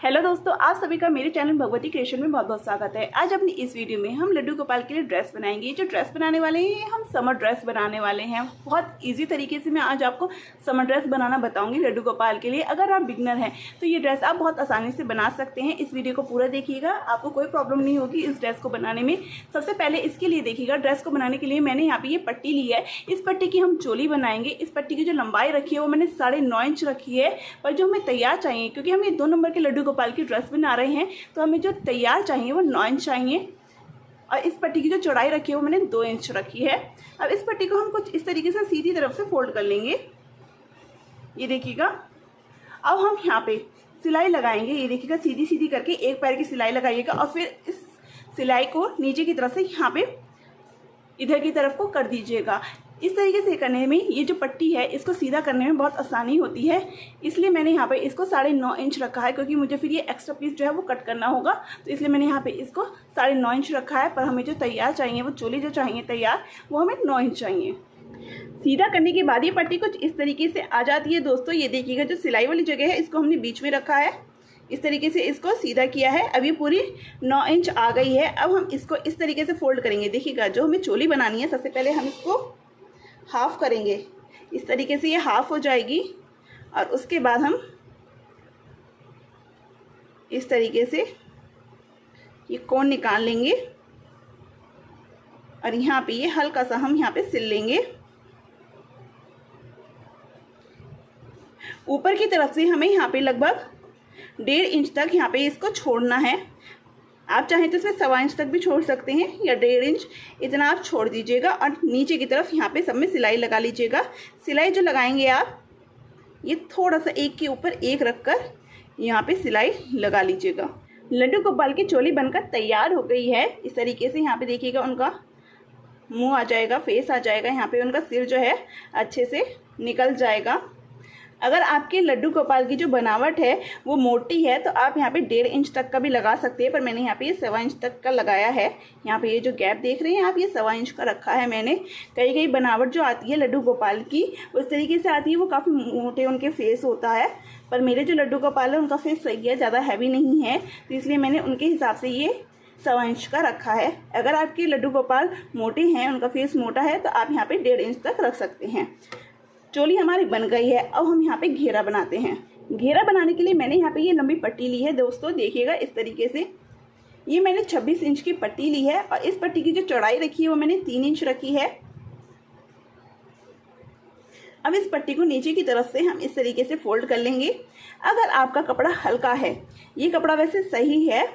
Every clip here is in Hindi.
हेलो दोस्तों, आप सभी का मेरे चैनल भगवती क्रिएशन में बहुत बहुत स्वागत है। आज अपनी इस वीडियो में हम लड्डू गोपाल के लिए ड्रेस बनाएंगे। जो ड्रेस बनाने वाले हैं हम समर ड्रेस बनाने वाले हैं। बहुत इजी तरीके से मैं आज आपको समर ड्रेस बनाना बताऊंगी लड्डू गोपाल के लिए। अगर आप बिगनर हैं तो ये ड्रेस आप बहुत आसानी से बना सकते हैं। इस वीडियो को पूरा देखिएगा, आपको कोई प्रॉब्लम नहीं होगी इस ड्रेस को बनाने में। सबसे पहले इसके लिए देखिएगा, ड्रेस को बनाने के लिए मैंने यहाँ पे ये पट्टी ली है। इस पट्टी की हम चोली बनाएंगे। इस पट्टी की जो लंबाई रखी है वो मैंने 9.5 इंच रखी है। पर जो हमें तैयार चाहिए, क्योंकि हम ये 2 नंबर के लड्डू गोपाल की ड्रेस बना रहे हैं, तो हमें जो तैयार चाहिए वो 9 इंच चाहिए। और इस पट्टी की जो चौड़ाई रखी है वो मैंने 2 इंच रखी है। अब इस पट्टी को हम कुछ इस तरीके से सीधी तरफ से फोल्ड कर लेंगे। ये देखिएगा। अब हम यहाँ पे सिलाई लगाएंगे। ये देखिएगा, सीधी सीधी करके एक पैर की सिलाई लगाइएगा और फिर इस सिलाई को नीचे की तरफ से यहाँ पे इधर की तरफ को कर दीजिएगा। इस तरीके से करने में ये जो पट्टी है इसको सीधा करने में बहुत आसानी होती है, इसलिए मैंने यहाँ पे इसको 9.5 इंच रखा है, क्योंकि मुझे फिर ये एक्स्ट्रा पीस जो है वो कट करना होगा। तो इसलिए मैंने यहाँ पे इसको 9.5 इंच रखा है। पर हमें जो तैयार चाहिए, वो चोली जो चाहिए तैयार, वो हमें 9 इंच चाहिए। सीधा करने के बाद ये पट्टी कुछ इस तरीके से आ जाती है दोस्तों। ये देखिएगा, जो सिलाई वाली जगह है इसको हमने बीच में रखा है। इस तरीके से इसको सीधा किया है। अब ये पूरी 9 इंच आ गई है। अब हम इसको इस तरीके से फोल्ड करेंगे। देखिएगा, जो हमें चोली बनानी है, सबसे पहले हम इसको हाफ करेंगे। इस तरीके से ये हाफ हो जाएगी और उसके बाद हम इस तरीके से ये कोण निकाल लेंगे और यहाँ पे ये हल्का सा हम यहाँ पे सिल लेंगे। ऊपर की तरफ से हमें यहाँ पे लगभग 1.5 इंच तक यहाँ पे इसको छोड़ना है। आप चाहें तो इसमें 1.25 इंच तक भी छोड़ सकते हैं, या 1.5 इंच इतना आप छोड़ दीजिएगा। और नीचे की तरफ यहाँ पे सब में सिलाई लगा लीजिएगा। सिलाई जो लगाएंगे आप, ये थोड़ा सा एक के ऊपर एक रखकर यहाँ पे सिलाई लगा लीजिएगा। लड्डू गोपाल की चोली बनकर तैयार हो गई है। इस तरीके से यहाँ पे देखिएगा, उनका मुँह आ जाएगा, फेस आ जाएगा। यहाँ पे उनका सिर जो है अच्छे से निकल जाएगा। अगर आपके लड्डू गोपाल की जो बनावट है वो मोटी है तो आप यहाँ पे 1.5 इंच तक का भी लगा सकते हैं, पर मैंने यहाँ पे ये 1.25 इंच तक का लगाया है। यहाँ पे ये जो गैप देख रहे हैं आप, ये 1.25 इंच का रखा है मैंने। कई कई बनावट जो आती है लड्डू गोपाल की उस तरीके से आती है, वो काफ़ी मोटे उनके फेस होता है। पर मेरे जो लड्डू गोपाल है उनका फेस सही है, ज़्यादा हैवी नहीं है, तो इसलिए मैंने उनके हिसाब से ये 1.25 इंच का रखा है। अगर आपके लड्डू गोपाल मोटे हैं, उनका फेस मोटा है, तो आप यहाँ पे 1.5 इंच तक रख सकते हैं। चोली हमारी बन गई है। अब हम यहाँ पे घेरा बनाते हैं। घेरा बनाने के लिए मैंने यहाँ पे ये लंबी पट्टी ली है दोस्तों। देखिएगा, इस तरीके से ये मैंने 26 इंच की पट्टी ली है और इस पट्टी की जो चौड़ाई रखी है वो मैंने 3 इंच रखी है। अब इस पट्टी को नीचे की तरफ से हम इस तरीके से फोल्ड कर लेंगे। अगर आपका कपड़ा हल्का है, ये कपड़ा वैसे सही है,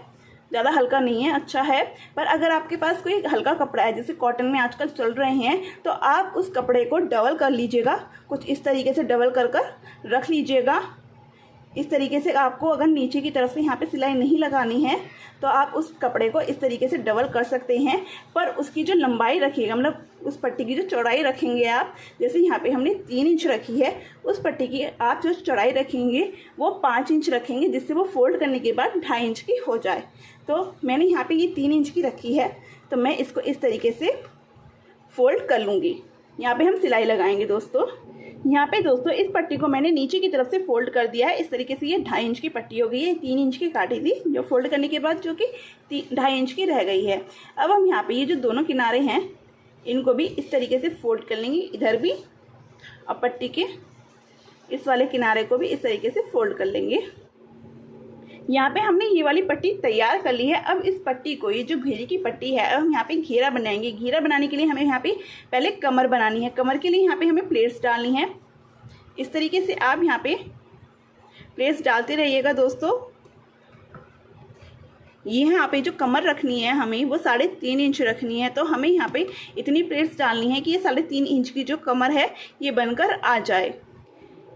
ज़्यादा हल्का नहीं है, अच्छा है, पर अगर आपके पास कोई हल्का कपड़ा है, जैसे कॉटन में आजकल चल रहे हैं, तो आप उस कपड़े को डबल कर लीजिएगा। कुछ इस तरीके से डबल कर रख लीजिएगा। इस तरीके से आपको अगर नीचे की तरफ से यहाँ पे सिलाई नहीं लगानी है तो आप उस कपड़े को इस तरीके से डबल कर सकते हैं। पर उसकी जो लंबाई रखिएगा, मतलब उस पट्टी की जो चौड़ाई रखेंगे आप, जैसे यहाँ पे हमने 3 इंच रखी है, उस पट्टी की आप जो चौड़ाई रखेंगे वो 5 इंच रखेंगे, जिससे वो फोल्ड करने के बाद 2.5 इंच की हो जाए। तो मैंने यहाँ पे ये 3 इंच की रखी है, तो मैं इसको इस तरीके से फोल्ड कर लूँगी। यहाँ पे हम सिलाई लगाएंगे दोस्तों। यहाँ पे दोस्तों इस पट्टी को मैंने नीचे की तरफ से फोल्ड कर दिया है। इस तरीके से ये 2.5 इंच की पट्टी हो गई है। 3 इंच की काटी थी, जो फोल्ड करने के बाद जो कि 2.5 इंच की रह गई है। अब हम यहाँ पे ये जो दोनों किनारे हैं इनको भी इस तरीके से फोल्ड कर लेंगे, इधर भी, और पट्टी के इस वाले किनारे को भी इस तरीके से फोल्ड कर लेंगे। यहाँ पे हमने ये वाली पट्टी तैयार कर ली है। अब इस पट्टी को, ये जो घेरे की पट्टी है, अब हम यहाँ पे घेरा बनाएंगे। घेरा बनाने के लिए हमें यहाँ पे पहले कमर बनानी है। कमर के लिए यहाँ पे हमें प्लेट्स डालनी है। इस तरीके से आप यहाँ पे प्लेट्स डालते रहिएगा दोस्तों। ये यहाँ पे जो कमर रखनी है हमें, वो 3.5 इंच रखनी है। तो हमें यहाँ पे इतनी प्लेट्स डालनी है कि ये 3.5 इंच की जो कमर है ये बनकर आ जाए।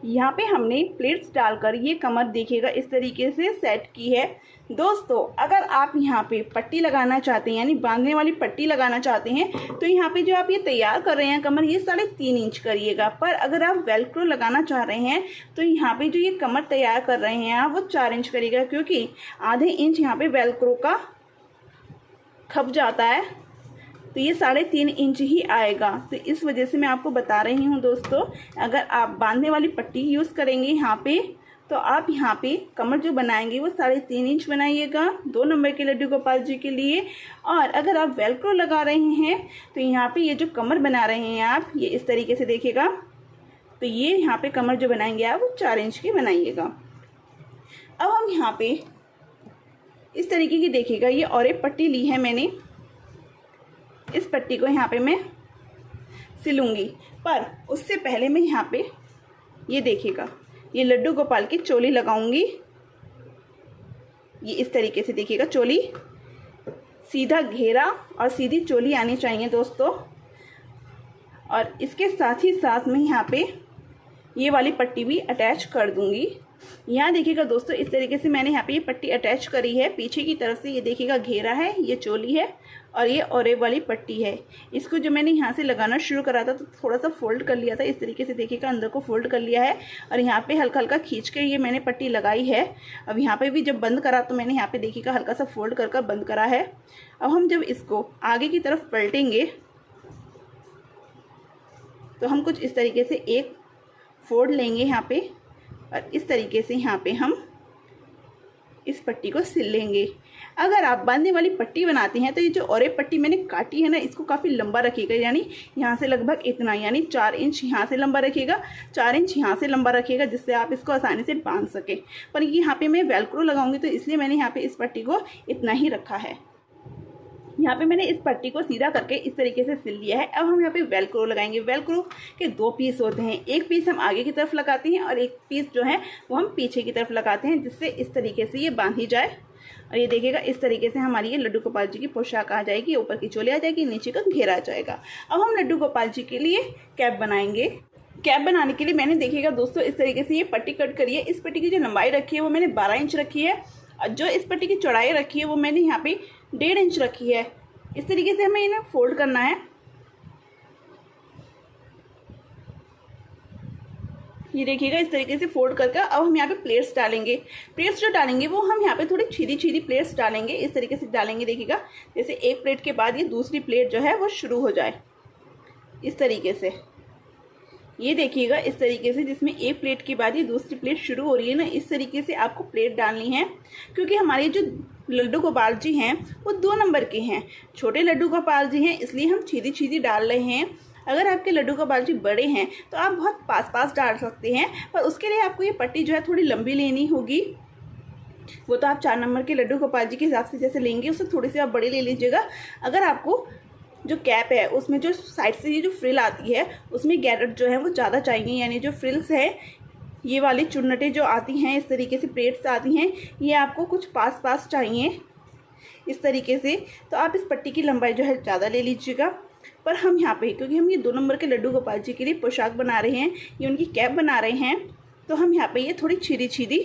यहाँ पे हमने प्लेट्स डालकर ये कमर देखिएगा इस तरीके से सेट की है। दोस्तों अगर आप यहाँ पे पट्टी लगाना चाहते हैं, यानी बांधने वाली पट्टी लगाना चाहते हैं, तो यहाँ पे जो आप ये तैयार कर रहे हैं कमर, ये 3.5 इंच करिएगा। पर अगर आप वेलक्रो लगाना चाह रहे हैं तो यहाँ पे जो ये कमर तैयार कर रहे हैं आप, वो 4 इंच करिएगा, क्योंकि आधे इंच यहाँ पे वेलक्रो का खप जाता है, तो ये 3.5 इंच ही आएगा। तो इस वजह से मैं आपको बता रही हूँ दोस्तों, अगर आप बांधने वाली पट्टी यूज़ करेंगे यहाँ पे तो आप यहाँ पे कमर जो बनाएंगे वो 3.5 इंच बनाइएगा 2 नंबर के लड्डू गोपाल जी के लिए। और अगर आप वेलक्रो लगा रहे हैं तो यहाँ पे ये जो कमर बना रहे हैं आप, ये इस तरीके से देखिएगा। तो ये यहाँ पे कमर जो बनाएंगे आप वो 4 इंच की बनाइएगा। अब हम यहाँ पे इस तरीके की देखिएगा, ये और एक पट्टी ली है मैंने। इस पट्टी को यहाँ पे मैं सिलूँगी, पर उससे पहले मैं यहाँ पे ये देखिएगा, ये लड्डू गोपाल की चोली लगाऊंगी। ये इस तरीके से देखिएगा, चोली सीधा घेरा और सीधी चोली आनी चाहिए दोस्तों। और इसके साथ ही साथ मैं यहाँ पे ये वाली पट्टी भी अटैच कर दूंगी। यहाँ देखिएगा दोस्तों, इस तरीके से मैंने यहाँ पे ये पट्टी अटैच करी है पीछे की तरफ से। ये देखिएगा घेरा है, ये चोली है और ये औरे वाली पट्टी है। इसको जो मैंने यहाँ से लगाना शुरू करा था तो थोड़ा सा फोल्ड कर लिया था, इस तरीके से देखिएगा अंदर को फोल्ड कर लिया है और यहाँ पे हल्का हल्का खींच के ये मैंने पट्टी लगाई है। अब यहाँ पे भी जब बंद करा तो मैंने यहाँ पे देखिएगा हल्का सा फोल्ड कर कर बंद करा है। अब हम जब इसको आगे की तरफ पलटेंगे तो हम कुछ इस तरीके से एक फोल्ड लेंगे यहाँ पे और इस तरीके से यहाँ पे हम इस पट्टी को सिल लेंगे। अगर आप बांधने वाली पट्टी बनाते हैं तो ये जो और एक पट्टी मैंने काटी है ना, इसको काफ़ी लंबा रखिएगा, यानी यहाँ से लगभग इतना, यानी 4 इंच यहाँ से लंबा रखिएगा, 4 इंच यहाँ से लंबा रखिएगा, जिससे आप इसको आसानी से बांध सकें। पर यहाँ पे मैं वेलक्रो लगाऊंगी तो इसलिए मैंने यहाँ पे इस पट्टी को इतना ही रखा है। यहाँ पे मैंने इस पट्टी को सीधा करके इस तरीके से सिल लिया है। अब हम यहाँ पे वेलक्रो लगाएंगे। वेलक्रो के 2 पीस होते हैं, एक पीस हम आगे की तरफ लगाते हैं और एक पीस जो है वो हम पीछे की तरफ लगाते हैं, जिससे इस तरीके से ये बांधी जाए। और ये देखिएगा इस तरीके से हमारी ये लड्डू गोपाल जी की पोशाक आ जाएगी, ऊपर की चोली आ जाएगी, नीचे का घेरा आ जाएगा। अब हम लड्डू गोपाल जी के लिए कैप बनाएंगे। कैप बनाने के लिए मैंने देखिएगा दोस्तों इस तरीके से ये पट्टी कट करी है। इस पट्टी की जो लंबाई रखी है वो मैंने 12 इंच रखी है और जो इस पट्टी की चौड़ाई रखी है वो मैंने यहाँ पे 1.5 इंच रखी है। इस तरीके से हमें इन्हें फोल्ड करना है। ये देखिएगा इस तरीके से फोल्ड करके अब हम यहाँ पे प्लेट्स डालेंगे। प्लेट्स जो डालेंगे वो हम यहाँ पे थोड़ी छीदी छीदी प्लेट्स डालेंगे, इस तरीके से डालेंगे। देखिएगा जैसे एक प्लेट के बाद ये दूसरी प्लेट जो है वो शुरू हो जाए, इस तरीके से। ये देखिएगा इस तरीके से, जिसमें एक प्लेट के बाद ये दूसरी प्लेट शुरू हो रही है ना, इस तरीके से आपको प्लेट डालनी है। क्योंकि हमारे जो लड्डू गोपाल जी हैं वो 2 नंबर के हैं, छोटे लड्डू गोपाल जी हैं, इसलिए हम छीदी छीदी डाल रहे हैं। अगर आपके लड्डू गोपाल जी बड़े हैं तो आप बहुत पास पास डाल सकते हैं, पर उसके लिए आपको ये पट्टी जो है थोड़ी लंबी लेनी होगी। वो तो आप 4 नंबर के लड्डू गोपाल जी के हिसाब से जैसे लेंगे उससे थोड़ी सी आप बड़ी ले लीजिएगा। अगर आपको जो कैप है उसमें जो साइड से ये जो फ्रिल आती है उसमें गैरेट जो है वो ज़्यादा चाहिए, यानी जो फ्रिल्स है ये वाली चुन्नटें जो आती हैं इस तरीके से प्लेट्स आती हैं, ये आपको कुछ पास पास चाहिए इस तरीके से। तो आप इस पट्टी की लंबाई जो है ज़्यादा ले लीजिएगा। पर हम यहाँ पे, क्योंकि हम ये 2 नंबर के लड्डू गोपाल जी के लिए पोशाक बना रहे हैं, ये उनकी कैप बना रहे हैं, तो हम यहाँ पे ये थोड़ी छीदी छीदी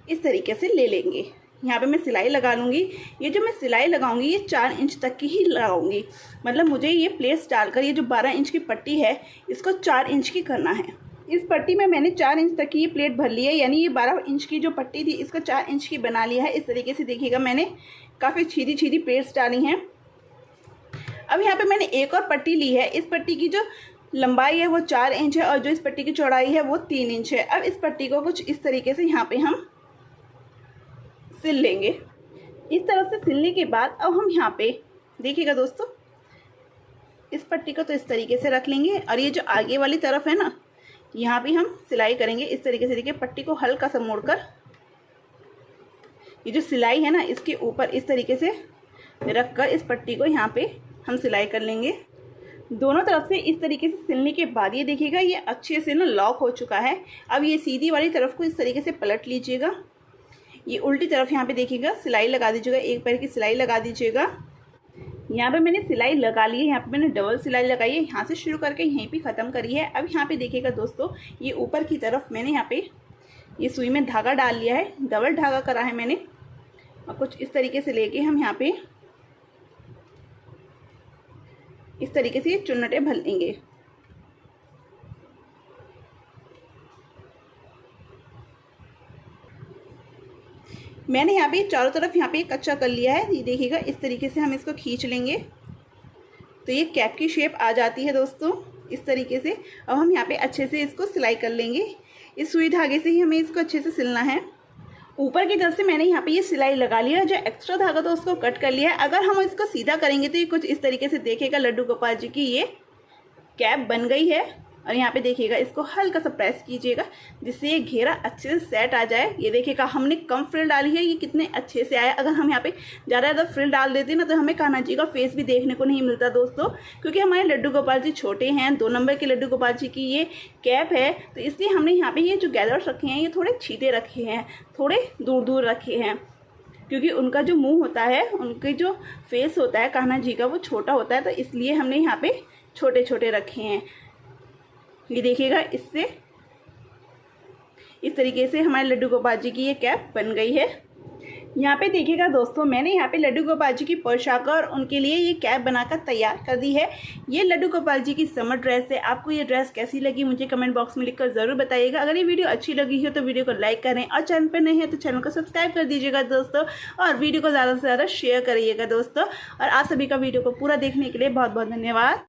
इस तरीके से ले लेंगे। यहाँ पे मैं सिलाई लगा लूँगी। ये जो मैं सिलाई लगाऊंगी ये 4 इंच तक की ही लगाऊंगी, मतलब मुझे ये प्लेट्स डालकर ये जो 12 इंच की पट्टी है इसको 4 इंच की करना है। इस पट्टी में मैंने 4 इंच तक की ये प्लेट भर ली है, यानी ये 12 इंच की जो पट्टी थी इसको 4 इंच की बना लिया है। इस तरीके से देखिएगा मैंने काफ़ी छीदी छीदी प्लेट्स डाली हैं। अब यहाँ पे मैंने एक और पट्टी ली है। इस पट्टी की जो लंबाई है वो 4 इंच है और जो इस पट्टी की चौड़ाई है वो 3 इंच है। अब इस पट्टी को कुछ इस तरीके से यहाँ पे हम सिल लेंगे। इस तरह से सिलने के बाद अब हम यहाँ पे देखिएगा दोस्तों, इस पट्टी को तो इस तरीके से रख लेंगे और ये जो आगे वाली तरफ है ना, यहाँ भी हम सिलाई करेंगे इस तरीके से। देखिए पट्टी को हल्का सा मोड़कर ये जो सिलाई है ना इसके ऊपर इस तरीके से रखकर इस पट्टी को यहाँ पे हम सिलाई कर लेंगे दोनों तरफ से। इस तरीके से सिलने के बाद ये देखिएगा ये अच्छे से ना लॉक हो चुका है। अब ये सीधी वाली तरफ को इस तरीके से पलट लीजिएगा, ये उल्टी तरफ यहाँ पे देखिएगा सिलाई लगा दीजिएगा, एक पैर की सिलाई लगा दीजिएगा। यहाँ पे मैंने सिलाई लगा ली है, यहाँ पे मैंने डबल सिलाई लगाई है, यहाँ से शुरू करके यहीं पे ख़त्म करी है। अब यहाँ पे देखिएगा दोस्तों, ये ऊपर की तरफ मैंने यहाँ पे ये सुई में धागा डाल लिया है, डबल धागा करा है मैंने, और कुछ इस तरीके से लेके हम यहाँ पे इस तरीके से ये चुन्नटें भर लेंगे। मैंने यहाँ पे चारों तरफ यहाँ पे कच्चा कर लिया है। ये देखिएगा इस तरीके से हम इसको खींच लेंगे तो ये कैप की शेप आ जाती है दोस्तों। इस तरीके से। अब हम यहाँ पे अच्छे से इसको सिलाई कर लेंगे। इस सुई धागे से ही हमें इसको अच्छे से सिलना है। ऊपर की तरफ से मैंने यहाँ पे ये सिलाई लगा लिया है, जो एक्स्ट्रा धागा तो उसको कट कर लिया है। अगर हम इसको सीधा करेंगे तो ये कुछ इस तरीके से देखेगा लड्डू गोपाल जी की ये कैप बन गई है। और यहाँ पे देखिएगा, इसको हल्का सा प्रेस कीजिएगा जिससे ये घेरा अच्छे से सेट आ जाए। ये देखिएगा हमने कम फ्रिल डाली है, ये कितने अच्छे से आया। अगर हम यहाँ पे ज़्यादा फ्रिल डाल देते ना तो हमें कान्हा जी का फेस भी देखने को नहीं मिलता दोस्तों, क्योंकि हमारे लड्डू गोपाल जी छोटे हैं। 2 नंबर के लड्डू गोपाल जी की ये कैप है, तो इसलिए हमने यहाँ पे ये जो गैदर्स रखे हैं ये थोड़े छीटे रखे हैं, थोड़े दूर दूर रखे हैं, क्योंकि उनका जो मुँह होता है, उनके जो फेस होता है कान्हा जी का, वो छोटा होता है, तो इसलिए हमने यहाँ पे छोटे छोटे रखे हैं। ये देखिएगा, इससे इस तरीके से हमारे लड्डू गोपाल जी की ये कैप बन गई है। यहाँ पे देखिएगा दोस्तों, मैंने यहाँ पे लड्डू गोपाल जी की पोशाक और उनके लिए ये कैप बनाकर तैयार कर दी है। ये लड्डू गोपाल जी की समर ड्रेस है। आपको ये ड्रेस कैसी लगी मुझे कमेंट बॉक्स में लिखकर ज़रूर बताइएगा। अगर ये वीडियो अच्छी लगी हो तो वीडियो को लाइक करें, और चैनल पर नहीं है तो चैनल को सब्सक्राइब कर दीजिएगा दोस्तों, और वीडियो को ज़्यादा से ज़्यादा शेयर करिएगा दोस्तों। और आप सभी का वीडियो को पूरा देखने के लिए बहुत बहुत धन्यवाद।